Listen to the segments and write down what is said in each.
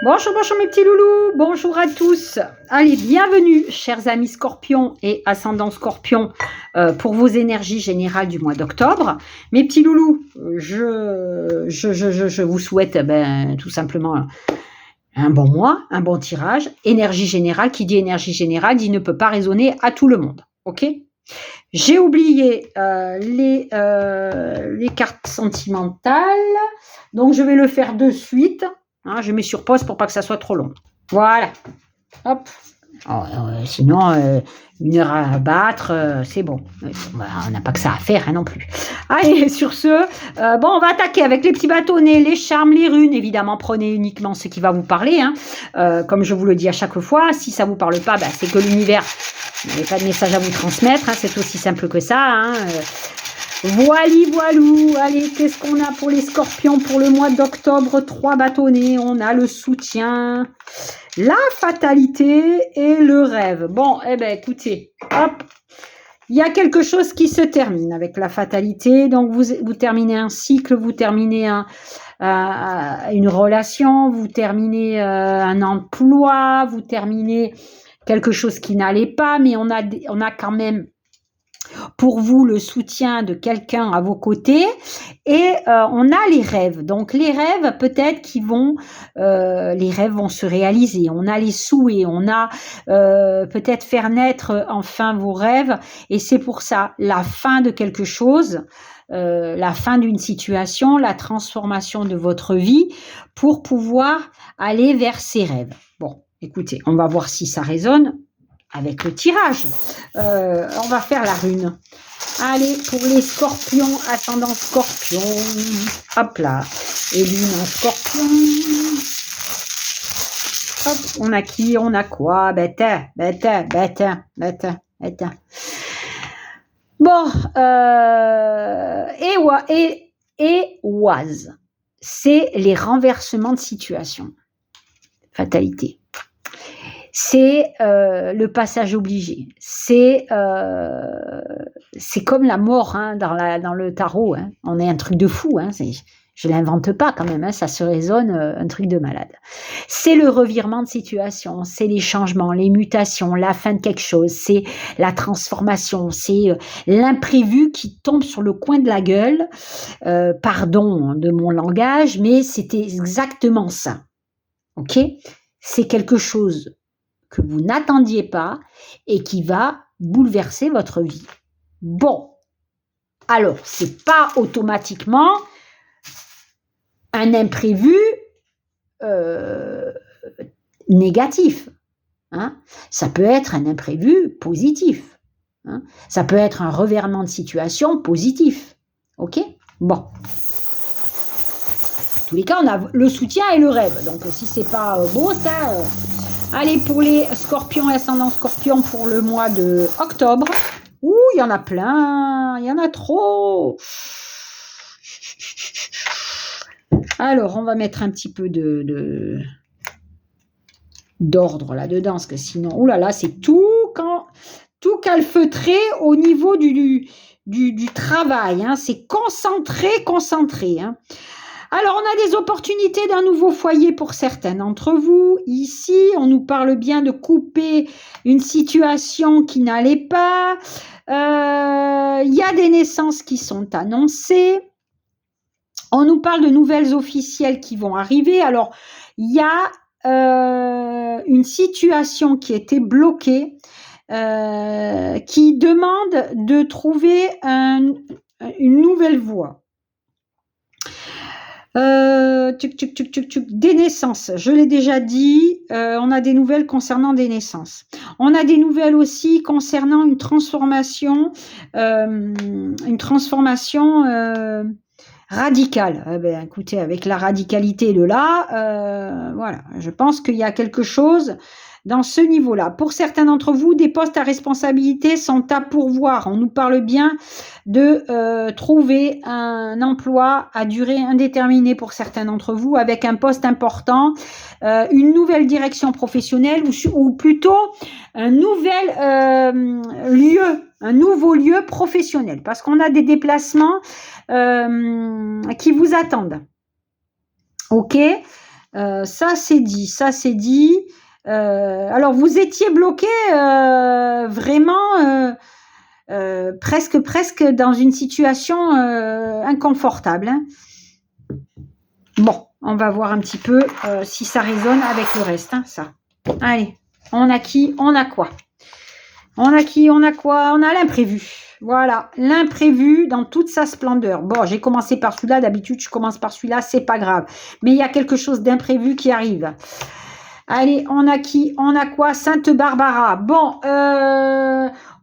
Bonjour, bonjour mes petits loulous, bonjour à tous. Allez, bienvenue chers amis scorpions et ascendants scorpions pour vos énergies générales du mois d'octobre. Mes petits loulous, je vous souhaite tout simplement un bon mois, un bon tirage. Énergie générale, qui dit énergie générale dit ne peut pas résonner à tout le monde, ok? J'ai oublié les cartes sentimentales, donc je vais le faire de suite. Hein, je mets sur pause pour pas que ça soit trop long. Voilà. Hop. Oh, sinon, 1 heure à battre, c'est bon. On n'a pas que ça à faire hein, non plus. Allez, sur ce, on va attaquer avec les petits bâtonnets, les charmes, les runes. Évidemment, prenez uniquement ce qui va vous parler. Hein. Comme je vous le dis à chaque fois, si ça ne vous parle pas, c'est que l'univers n'avait pas de message à vous transmettre. Hein, c'est aussi simple que ça. Hein. Voilou, allez, qu'est-ce qu'on a pour les scorpions pour le mois d'octobre? 3 bâtonnets, on a le soutien, la fatalité et le rêve. Bon, écoutez, hop, il y a quelque chose qui se termine avec la fatalité, donc vous terminez un cycle, vous terminez une relation, vous terminez un emploi, vous terminez quelque chose qui n'allait pas, mais on a quand même pour vous le soutien de quelqu'un à vos côtés et on a les rêves. Donc les rêves peut-être les rêves vont se réaliser. On a les souhaits, on a peut-être faire naître enfin vos rêves et c'est pour ça la fin de quelque chose. La fin d'une situation, la transformation de votre vie pour pouvoir aller vers ces rêves. Bon, écoutez, on va voir si ça résonne avec le tirage. On va faire la rune. Allez, pour les scorpions, ascendant scorpion. Hop là. Et lune en scorpion. Hop, on a qui? On a quoi? Bête. Bon, et oise. C'est les renversements de situation. Fatalité. C'est le passage obligé. C'est comme la mort hein, dans le tarot. Hein. On est un truc de fou. Hein. Je ne l'invente pas quand même. Hein. Ça se résonne un truc de malade. C'est le revirement de situation. C'est les changements, les mutations, la fin de quelque chose. C'est la transformation. C'est l'imprévu qui tombe sur le coin de la gueule. Pardon de mon langage, mais c'était exactement ça. Ok ? C'est quelque chose que vous n'attendiez pas et qui va bouleverser votre vie. Bon, alors, c'est pas automatiquement un imprévu négatif. Hein. Ça peut être un imprévu positif. Hein. Ça peut être un revirement de situation positif. Ok? Bon. En tous les cas, on a le soutien et le rêve. Donc, si c'est pas beau, ça... Allez, pour les scorpions et ascendants scorpions pour le mois de octobre. Ouh, il y en a plein. Il y en a trop. Alors, on va mettre un petit peu d'ordre là-dedans, parce que sinon... Ouh là là, c'est tout calfeutré au niveau du travail. Hein. C'est concentré. Hein. Alors, on a des opportunités d'un nouveau foyer pour certains d'entre vous. Ici, on nous parle bien de couper une situation qui n'allait pas. Il y a des naissances qui sont annoncées. On nous parle de nouvelles officielles qui vont arriver. Alors, il y a une situation qui était bloquée, qui demande de trouver une nouvelle voie. Des naissances, je l'ai déjà dit, on a des nouvelles concernant des naissances. On a des nouvelles aussi concernant une transformation radicale. Écoutez, avec la radicalité de là, voilà, je pense qu'il y a quelque chose dans ce niveau-là. Pour certains d'entre vous, des postes à responsabilité sont à pourvoir. On nous parle bien de trouver un emploi à durée indéterminée pour certains d'entre vous, avec un poste important, une nouvelle direction professionnelle ou plutôt un nouveau lieu professionnel, parce qu'on a des déplacements qui vous attendent. Ok ? Ça c'est dit, ça c'est dit. Alors vous étiez bloqué vraiment presque dans une situation inconfortable. Hein. Bon, on va voir un petit peu si ça résonne avec le reste. Hein, ça. Allez, on a qui? On a quoi? On a qui? On a quoi? On a l'imprévu. Voilà, l'imprévu dans toute sa splendeur. Bon, j'ai commencé par celui-là. D'habitude, je commence par celui-là. C'est pas grave. Mais il y a quelque chose d'imprévu qui arrive. Allez, on a qui? On a quoi? Sainte Barbara. Bon,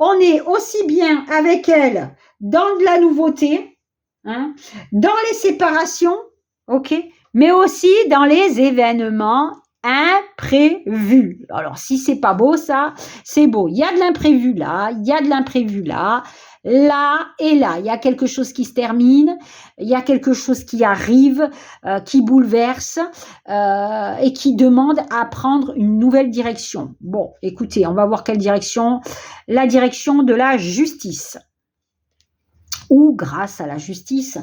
on est aussi bien avec elle dans de la nouveauté, hein, dans les séparations, ok, mais aussi dans les événements imprévus. Alors, si c'est pas beau, ça, c'est beau. Il y a de l'imprévu là, il y a de l'imprévu là. Là et là, il y a quelque chose qui se termine, il y a quelque chose qui arrive, qui bouleverse et qui demande à prendre une nouvelle direction. Bon, écoutez, on va voir quelle direction. La direction de la justice. Ou grâce à la justice,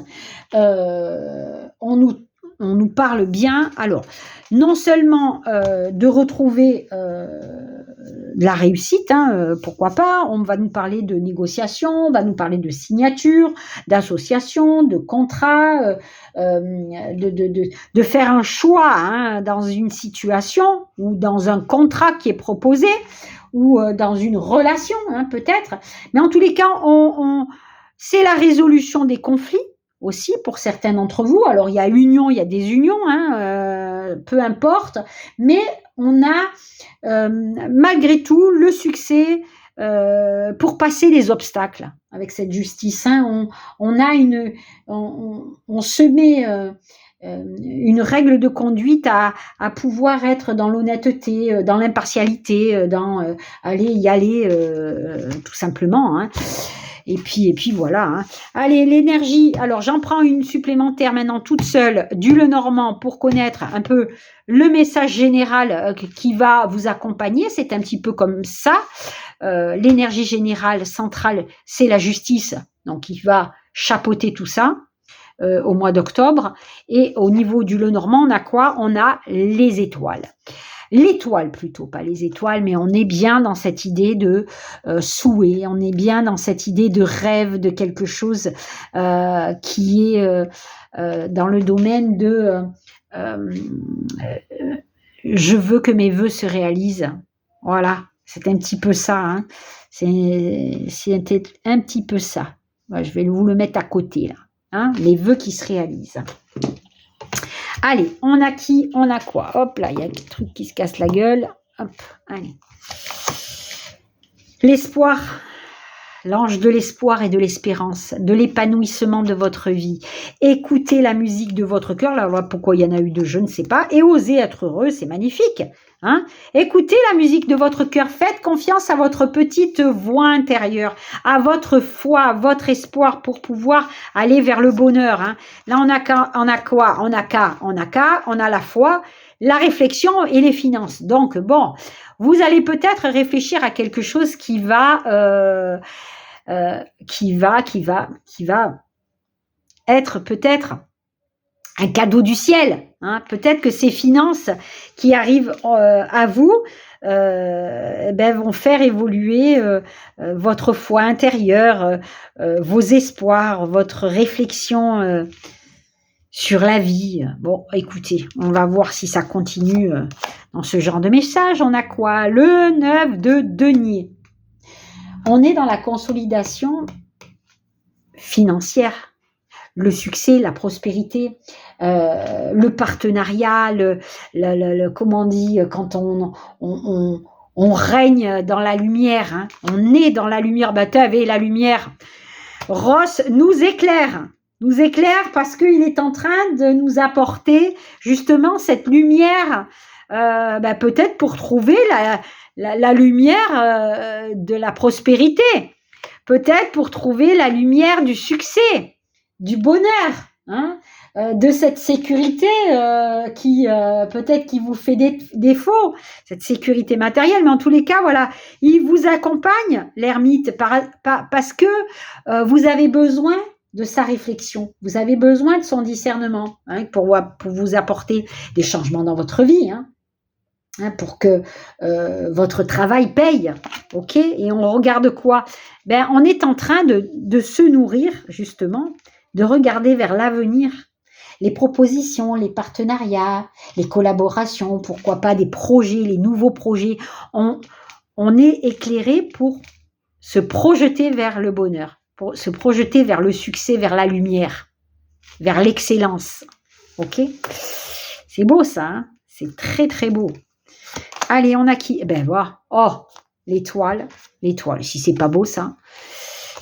on nous parle bien. Alors, non seulement de retrouver de la réussite, hein, pourquoi pas, on va nous parler de négociation, on va nous parler de signature, d'association, de contrat, de faire un choix hein, dans une situation ou dans un contrat qui est proposé ou dans une relation, hein, peut-être. Mais en tous les cas, c'est la résolution des conflits aussi pour certains d'entre vous. Alors, il y a union, il y a désunion, hein, peu importe, mais on a malgré tout le succès pour passer les obstacles avec cette justice. Hein. On se met une règle de conduite à pouvoir être dans l'honnêteté, dans l'impartialité, dans aller y aller tout simplement. Hein. Et puis voilà. Hein. Allez, l'énergie. Alors, j'en prends une supplémentaire maintenant toute seule du Lenormand pour connaître un peu le message général qui va vous accompagner. C'est un petit peu comme ça. L'énergie générale centrale, c'est la justice. Donc, il va chapeauter tout ça au mois d'octobre. Et au niveau du Lenormand, on a quoi? On a les étoiles. L'étoile plutôt, pas les étoiles, mais on est bien dans cette idée de souhait, on est bien dans cette idée de rêve, de quelque chose qui est dans le domaine de je veux que mes vœux se réalisent. Voilà, c'est un petit peu ça. Hein. C'est un petit peu ça. Je vais vous le mettre à côté là. Hein, les vœux qui se réalisent. Allez, on a qui? On a quoi? Hop là, il y a des trucs qui se cassent la gueule. Hop, allez. L'espoir, l'ange de l'espoir et de l'espérance, de l'épanouissement de votre vie. Écoutez la musique de votre cœur. Là, voilà pourquoi il y en a eu deux, je ne sais pas. Et osez être heureux, c'est magnifique. Hein? Écoutez la musique de votre cœur. Faites confiance à votre petite voix intérieure, à votre foi, à votre espoir pour pouvoir aller vers le bonheur. Hein? Là, on a quoi? On a la foi, la réflexion et les finances. Donc, bon, vous allez peut-être réfléchir à quelque chose qui va être peut-être un cadeau du ciel. Hein. Peut-être que ces finances qui arrivent à vous vont faire évoluer votre foi intérieure, vos espoirs, votre réflexion sur la vie. Bon, écoutez, on va voir si ça continue dans ce genre de message. On a quoi? Le 9 de denier. On est dans la consolidation financière. Le succès, la prospérité, le partenariat, comment on dit, quand on règne dans la lumière, hein, on est dans la lumière, la lumière. Ross nous éclaire parce qu'il est en train de nous apporter justement cette lumière, peut-être pour trouver la lumière de la prospérité, peut-être pour trouver la lumière du succès, du bonheur, hein, de cette sécurité qui peut-être qui vous fait défaut, cette sécurité matérielle, mais en tous les cas, voilà, il vous accompagne, l'ermite, parce que vous avez besoin de sa réflexion. Vous avez besoin de son discernement pour vous apporter des changements dans votre vie, pour que votre travail paye. Ok. Et on regarde quoi? On est en train de se nourrir, justement, de regarder vers l'avenir. Les propositions, les partenariats, les collaborations, pourquoi pas des projets, les nouveaux projets. On est éclairé pour se projeter vers le bonheur, pour se projeter vers le succès, vers la lumière, vers l'excellence. Ok? C'est beau ça, c'est très très beau. Allez, on a qui? Voilà. Oh, l'étoile. L'étoile, si c'est pas beau ça.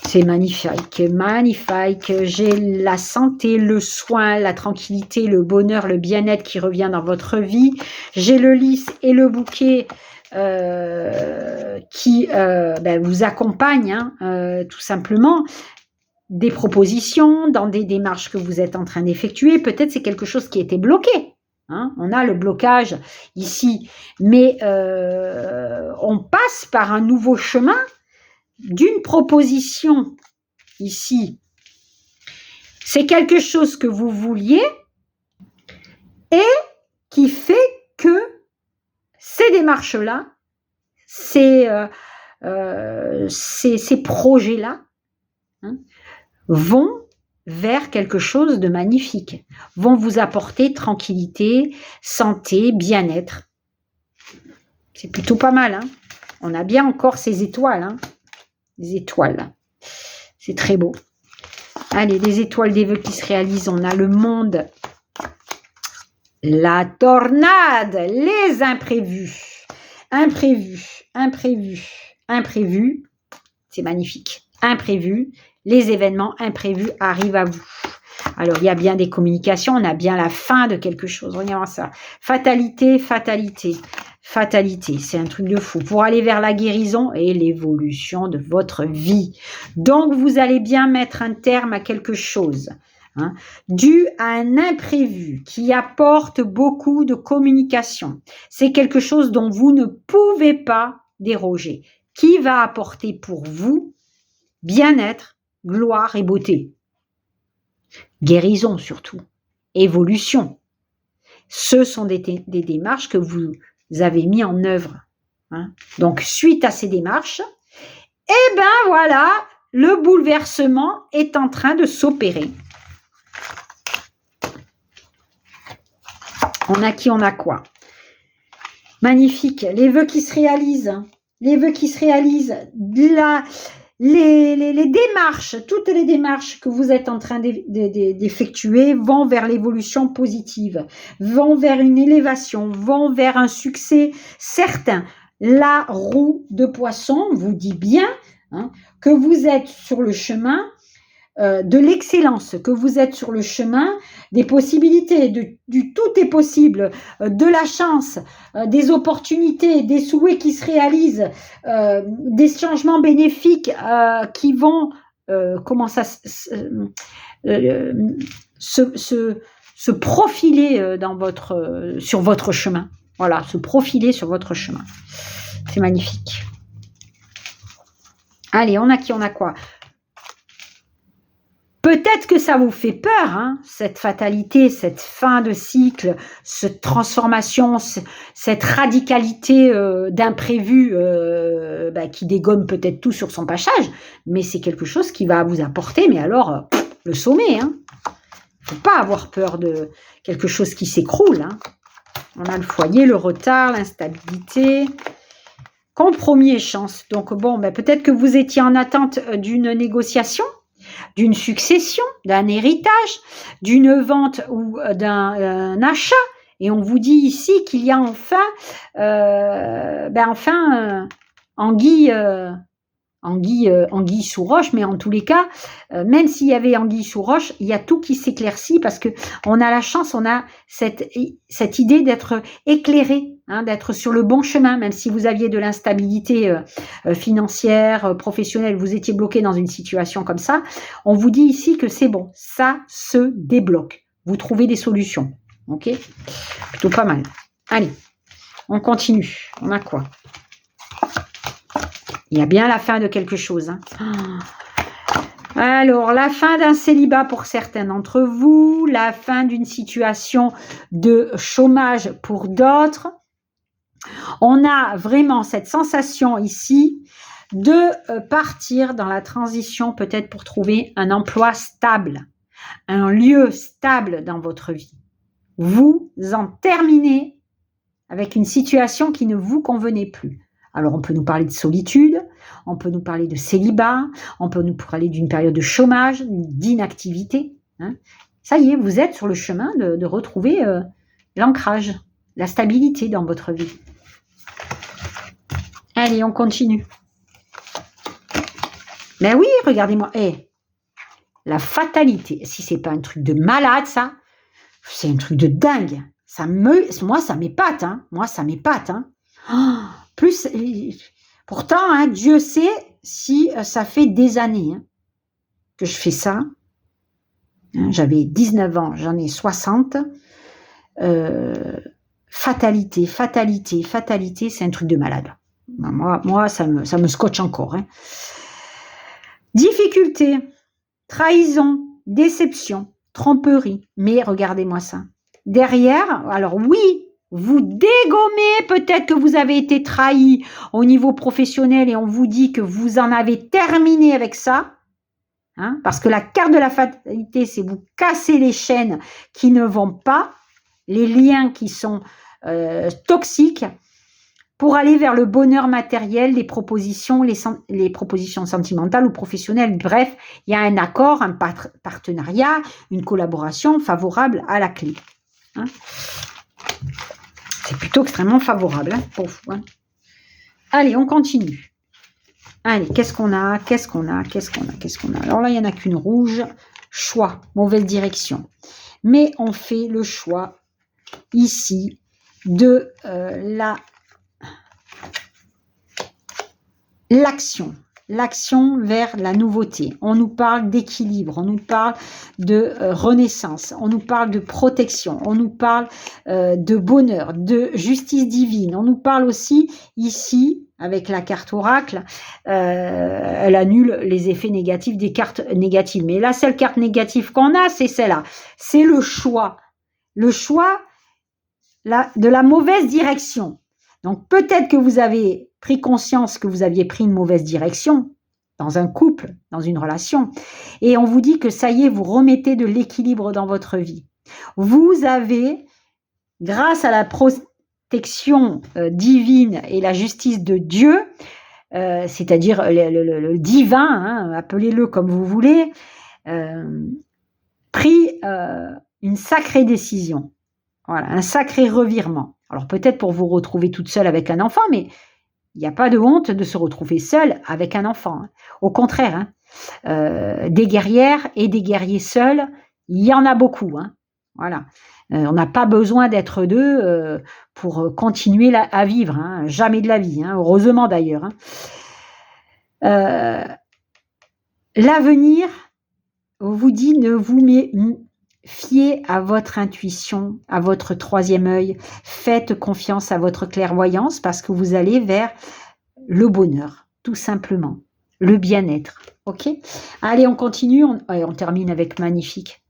C'est magnifique, magnifique. J'ai la santé, le soin, la tranquillité, le bonheur, le bien-être qui revient dans votre vie. J'ai le lys et le bouquet qui vous accompagnent, tout simplement. Des propositions dans des démarches que vous êtes en train d'effectuer. Peut-être c'est quelque chose qui était bloqué. On a le blocage ici, mais on passe par un nouveau chemin d'une proposition ici. C'est quelque chose que vous vouliez et qui fait que ces démarches-là, ces projets-là vont vers quelque chose de magnifique, vont vous apporter tranquillité, santé, bien-être. C'est plutôt pas mal. On a bien encore ces étoiles. Les étoiles. C'est très beau. Allez, les étoiles des vœux qui se réalisent. On a le monde, la tornade, les imprévus. Imprévus. C'est magnifique. Imprévus. Les événements imprévus arrivent à vous. Alors, il y a bien des communications. On a bien la fin de quelque chose. Regardez ça. Fatalité. C'est un truc de fou. Pour aller vers la guérison et l'évolution de votre vie. Donc, vous allez bien mettre un terme à quelque chose. Dû à un imprévu qui apporte beaucoup de communication. C'est quelque chose dont vous ne pouvez pas déroger. Qui va apporter pour vous bien-être, gloire et beauté. Guérison surtout. Évolution. Ce sont des démarches que vous avez mis en œuvre. Donc, suite à ces démarches, voilà, le bouleversement est en train de s'opérer. On a qui, on a quoi? Magnifique. Les vœux qui se réalisent. Les vœux qui se réalisent. Les démarches, toutes les démarches que vous êtes en train d'effectuer vont vers l'évolution positive, vont vers une élévation, vont vers un succès certain. La roue de poisson vous dit bien que vous êtes sur le chemin de l'excellence, que vous êtes sur le chemin des possibilités, du tout est possible, de la chance, des opportunités, des souhaits qui se réalisent, des changements bénéfiques qui vont se profiler sur votre chemin. Voilà, se profiler sur votre chemin. C'est magnifique. Allez, on a qui, on a quoi? Peut-être que ça vous fait peur, cette fatalité, cette fin de cycle, cette transformation, cette radicalité d'imprévu qui dégomme peut-être tout sur son passage, mais c'est quelque chose qui va vous apporter, mais alors, le sommet. Il ne faut pas avoir peur de quelque chose qui s'écroule. On a le foyer, le retard, l'instabilité, compromis et chance. Donc peut-être que vous étiez en attente d'une négociation, d'une succession, d'un héritage, d'une vente ou d'un achat. Et on vous dit ici qu'il y a enfin anguille sous roche, mais en tous les cas, même s'il y avait anguille sous roche, il y a tout qui s'éclaircit parce que on a la chance, on a cette idée d'être éclairé, d'être sur le bon chemin, même si vous aviez de l'instabilité financière, professionnelle, vous étiez bloqué dans une situation comme ça, on vous dit ici que c'est bon, ça se débloque. Vous trouvez des solutions, ok? Plutôt pas mal. Allez, on continue. On a quoi? Il y a bien la fin de quelque chose. Alors, la fin d'un célibat pour certains d'entre vous, la fin d'une situation de chômage pour d'autres. On a vraiment cette sensation ici de partir dans la transition, peut-être pour trouver un emploi stable, un lieu stable dans votre vie. Vous en terminez avec une situation qui ne vous convenait plus. Alors, on peut nous parler de solitude, on peut nous parler de célibat, on peut nous parler d'une période de chômage, d'inactivité. Hein. Ça y est, vous êtes sur le chemin de retrouver l'ancrage, la stabilité dans votre vie. Allez, on continue. Ben oui, regardez-moi. La fatalité. Si c'est pas un truc de malade, ça, c'est un truc de dingue. Moi, ça m'épate. Hein. Moi, ça m'épate. Hein. Pourtant, hein, Dieu sait si ça fait des années que je fais ça. Hein, j'avais 19 ans, j'en ai 60. Fatalité, c'est un truc de malade. Moi, ça me scotche encore. Hein. Difficulté, trahison, déception, tromperie. Mais regardez-moi ça. Derrière, alors oui, vous dégommez, peut-être que vous avez été trahi au niveau professionnel et on vous dit que vous en avez terminé avec ça. Hein, parce que la carte de la fatalité, c'est vous casser les chaînes qui ne vont pas, les liens qui sont toxiques, pour aller vers le bonheur matériel, les propositions sentimentales ou professionnelles. Bref, il y a un accord, un partenariat, une collaboration favorable à la clé. Hein. C'est plutôt extrêmement favorable pour vous. Hein. Allez, on continue. Allez, qu'est-ce qu'on a? Alors là, il n'y en a qu'une rouge. Choix, mauvaise direction. Mais on fait le choix ici de l'action vers la nouveauté. On nous parle d'équilibre, on nous parle de renaissance, on nous parle de protection, on nous parle de bonheur, de justice divine. On nous parle aussi ici, avec la carte oracle, elle annule les effets négatifs des cartes négatives. Mais la seule carte négative qu'on a, c'est celle-là. C'est le choix. Le choix de la mauvaise direction. Donc peut-être que vous avez pris conscience que vous aviez pris une mauvaise direction dans un couple, dans une relation, et on vous dit que ça y est, vous remettez de l'équilibre dans votre vie. Vous avez, grâce à la protection divine et la justice de Dieu, c'est-à-dire le divin, hein, appelez-le comme vous voulez, pris une sacrée décision. Voilà, un sacré revirement. Alors peut-être pour vous retrouver toute seule avec un enfant, mais il n'y a pas de honte de se retrouver seule avec un enfant. Hein. Au contraire, hein, des guerrières et des guerriers seuls, il y en a beaucoup. Hein. Voilà. On n'a pas besoin d'être deux pour continuer à vivre. Hein. Jamais de la vie. Hein. Heureusement d'ailleurs. Hein. L'avenir, on vous dit, ne vous met... Fiez à votre intuition, à votre troisième œil. Faites confiance à votre clairvoyance parce que vous allez vers le bonheur, tout simplement. Le bien-être. Ok? Allez, on continue. On termine avec magnifique.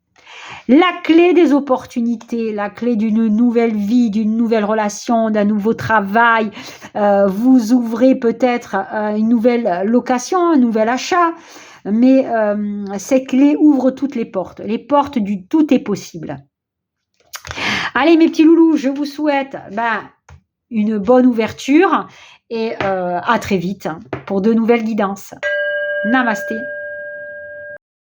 La clé des opportunités, la clé d'une nouvelle vie, d'une nouvelle relation, d'un nouveau travail. Vous ouvrez peut-être une nouvelle location, un nouvel achat. Mais ces clés ouvrent toutes les portes du tout est possible. Allez mes petits loulous, je vous souhaite une bonne ouverture et à très vite pour de nouvelles guidances. Namasté.